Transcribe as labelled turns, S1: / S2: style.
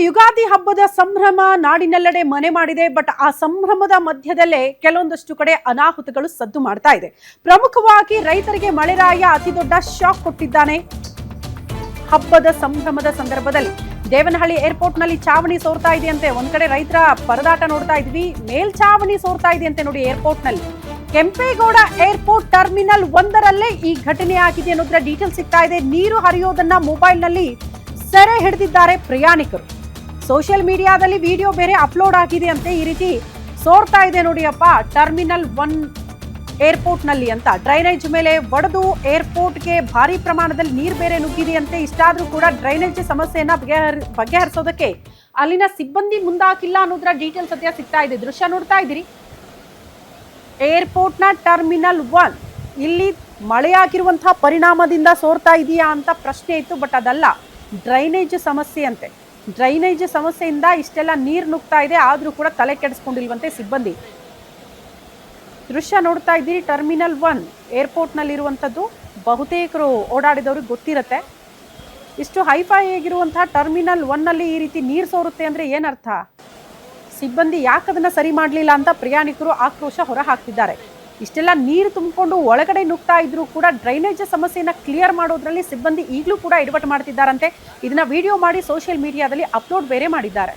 S1: ಯುಗಾದಿ ಹಬ್ಬದ ಸಂಭ್ರಮ ನಾಡಿನೆಲ್ಲೆಡೆ ಮನೆ ಮಾಡಿದೆ. ಬಟ್ ಆ ಸಂಭ್ರಮದ ಮಧ್ಯದಲ್ಲೇ ಕೆಲವೊಂದಷ್ಟು ಕಡೆ ಅನಾಹುತಗಳು ಸದ್ದು ಮಾಡ್ತಾ ಇದೆ. ಪ್ರಮುಖವಾಗಿ ರೈತರಿಗೆ ಮಳೆರಾಯ ಅತಿ ದೊಡ್ಡ ಶಾಕ್ ಕೊಟ್ಟಿದ್ದಾನೆ. ಹಬ್ಬದ ಸಂಭ್ರಮದ ಸಂದರ್ಭದಲ್ಲಿ ದೇವನಹಳ್ಳಿ ಏರ್ಪೋರ್ಟ್ ನಲ್ಲಿ ಚಾವಣಿ ಸೋರ್ತಾ ಇದೆಯಂತೆ. ಒಂದ್ ಕಡೆ ರೈತರ ಪರದಾಟ ನೋಡ್ತಾ ಇದ್ವಿ, ಮೇಲ್ಚಾವಣಿ ಸೋರ್ತಾ ಇದೆಯಂತೆ ನೋಡಿ ಏರ್ಪೋರ್ಟ್ ನಲ್ಲಿ. ಕೆಂಪೇಗೌಡ ಏರ್ಪೋರ್ಟ್ ಟರ್ಮಿನಲ್ 1ರಲ್ಲೇ ಈ ಘಟನೆ ಆಗಿದೆ ಅನ್ನೋದ್ರ ಡೀಟೇಲ್ ಸಿಗ್ತಾ ಇದೆ. ನೀರು ಹರಿಯೋದನ್ನ ಮೊಬೈಲ್ ನಲ್ಲಿ ಸೆರೆ ಹಿಡಿದಿದ್ದಾರೆ ಪ್ರಯಾಣಿಕರು. ಸೋಷಿಯಲ್ ಮೀಡಿಯಾದಲ್ಲಿ ವಿಡಿಯೋ ಬೇರೆ ಅಪ್ಲೋಡ್ ಆಗಿದೆ ಅಂತೆ. ಈ ರೀತಿ ಸೋರ್ತಾ ಇದೆ ನೋಡಿಯಪ್ಪ ಟರ್ಮಿನಲ್ 1 ಏರ್ಪೋರ್ಟ್ ನಲ್ಲಿ ಅಂತ. ಡ್ರೈನೇಜ್ ಮೇಲೆ ಒಡೆದು ಏರ್ಪೋರ್ಟ್ಗೆ ಭಾರಿ ಪ್ರಮಾಣದಲ್ಲಿ ನೀರು ಬೇರೆ ನುಗ್ಗಿದೆಯಂತೆ. ಇಷ್ಟಾದ್ರೂ ಕೂಡ ಡ್ರೈನೇಜ್ ಸಮಸ್ಯೆಯನ್ನ ಬಗೆಹರಿಸೋದಕ್ಕೆ ಅಲ್ಲಿನ ಸಿಬ್ಬಂದಿ ಮುಂದಾಕಿಲ್ಲ ಅನ್ನೋದ್ರ ಡೀಟೇಲ್ ಸದ್ಯ ಸಿಗ್ತಾ ಇದೆ. ದೃಶ್ಯ ನೋಡ್ತಾ ಇದ್ದೀರಿ. ಏರ್ಪೋರ್ಟ್ನ ಟರ್ಮಿನಲ್ 1 ಇಲ್ಲಿ ಮಳೆಯಾಗಿರುವಂತಹ ಪರಿಣಾಮದಿಂದ ಸೋರ್ತಾ ಇದೆಯಾ ಅಂತ ಪ್ರಶ್ನೆ ಇತ್ತು. ಬಟ್ ಅದಲ್ಲ, ಡ್ರೈನೇಜ್ ಸಮಸ್ಯೆ ಅಂತೆ. ಡ್ರೈನೇಜ್ ಸಮಸ್ಯೆಯಿಂದ ಇಷ್ಟೆಲ್ಲ ನೀರು ನುಗ್ತಾ ಇದೆ, ಆದ್ರೂ ಕೂಡ ತಲೆ ಕೆಡಿಸ್ಕೊಂಡಿಲ್ವಂತೆ ಸಿಬ್ಬಂದಿ. ದೃಶ್ಯ ನೋಡ್ತಾ ಇದ್ದೀರಿ. ಟರ್ಮಿನಲ್ 1 ಏರ್ಪೋರ್ಟ್ ನಲ್ಲಿ ಇರುವಂತದ್ದು ಬಹುತೇಕರು ಓಡಾಡಿದವ್ರಿಗೆ ಗೊತ್ತಿರುತ್ತೆ. ಇಷ್ಟು ಹೈಫೈ ಆಗಿರುವಂತಹ ಟರ್ಮಿನಲ್ 1 ನಲ್ಲಿ ಈ ರೀತಿ ನೀರು ಸೋರುತ್ತೆ ಅಂದ್ರೆ ಏನರ್ಥ? ಸಿಬ್ಬಂದಿ ಯಾಕದನ್ನ ಸರಿ ಮಾಡಲಿಲ್ಲ ಅಂತ ಪ್ರಯಾಣಿಕರು ಆಕ್ರೋಶ ಹೊರ ಹಾಕ್ತಿದ್ದಾರೆ. ಇಷ್ಟೆಲ್ಲ ನೀರು ತುಂಬಿಕೊಂಡು ಒಳಗಡೆ ನುಗ್ತಾ ಇದ್ರು ಕೂಡ ಡ್ರೈನೇಜ್ ಸಮಸ್ಯೆನ ಕ್ಲಿಯರ್ ಮಾಡೋದ್ರಲ್ಲಿ ಸಿಬ್ಬಂದಿ ಈಗಲೂ ಕೂಡ ಎಡವಟ್ಟು ಮಾಡ್ತಿದ್ದಾರಂತೆ. ಇದನ್ನ ವಿಡಿಯೋ ಮಾಡಿ ಸೋಷಿಯಲ್ ಮೀಡಿಯಾದಲ್ಲಿ ಅಪ್ಲೋಡ್ ಬೇರೆ ಮಾಡಿದ್ದಾರೆ.